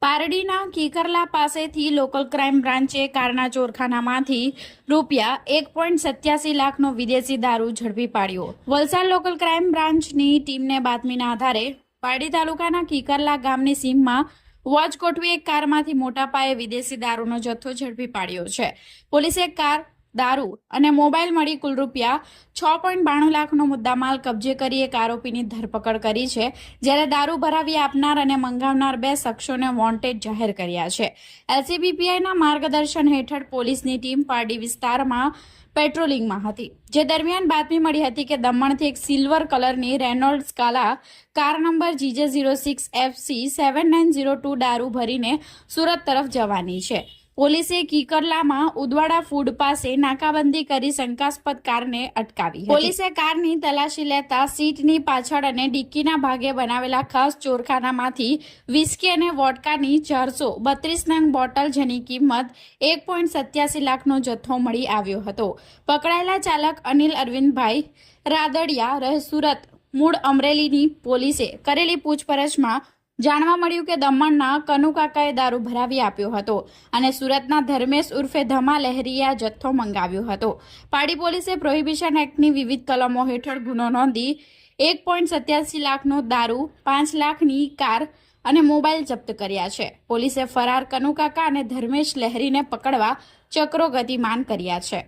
પારડીના કીકરલા પાસેથી local crime બ્રાન્ચે કારના ચોરખાનામાંથી ₹1.87 લાખનો વિદેશી દારૂ ઝડપી પાડ્યો। વલસાડ લોકલ ક્રાઇમ બ્રાન્ચની ટીમને બાતમીના આધારે પારડી તાલુકાના કીકરલા ગામની સીમમાં વોચ ગોઠવી એક કારમાંથી મોટા પાયે વિદેશી દારૂનો જથ્થો ઝડપી પાડ્યો છે। પોલીસે કાર, દારૂ અને મોબાઈલ મળી કુલ ₹6.92 લાખનો મુદ્દામાલ કબજે કરી એક આરોપીની ધરપકડ કરી છે, જ્યારે દારૂ ભરાવી આપનાર અને મંગાવનાર 2 શખ્સોને વોન્ટેડ જાહેર કર્યા છે। એલસીબીપીઆઈના માર્ગદર્શન હેઠળ પોલીસની ટીમ પારડી વિસ્તારમાં પેટ્રોલિંગમાં હતી, જે દરમિયાન બાતમી મળી હતી કે દમણથી એક સિલ્વર કલરની રેનોલ્ડ સ્કાલા કાર નંબર GJ06FC7902 દારૂ ભરીને સુરત તરફ જવાની છે। પોલીસે કીકરલામાં ઉદવાડા ફૂડ પાસે નાકાબંધી કરી શંકાસ્પદ કારને અટકાવી હતી। પોલીસે કારની તલાશી લેતા સીટની પાછળ અને ડિક્કીના ભાગે બનાવેલા ખાસ ચોરખાનામાંથી વિસ્કી અને વોડકાની 432 નંગ બોટલ, જેની કિંમત $1.87 લાખનો જથ્થો મળી આવ્યો હતો। પકડાયેલા ચાલક અનિલ અરવિંદભાઈ રાદડિયા, રહે સુરત, મૂળ અમરેલીની પોલીસે કરેલી પૂછપરછમાં જાણવા મળ્યું કે દમણના કનુકાકાએ દારૂ ભરાવી આપ્યો હતો અને સુરતના ધર્મેશ ઉર્ફે ધમા લહેરિયા જથ્થો મંગાવ્યો હતો। પારડી પોલીસે પ્રોહિબિશન એક્ટની વિવિધ કલમો હેઠળ ગુનો નોંધી 1.87 લાખનો દારૂ, 5 લાખની કાર અને મોબાઈલ જપ્ત કર્યા છે। પોલીસે ફરાર કનુકાકા અને ધર્મેશ લહેરીને પકડવા ચક્રો ગતિમાન કર્યા છે।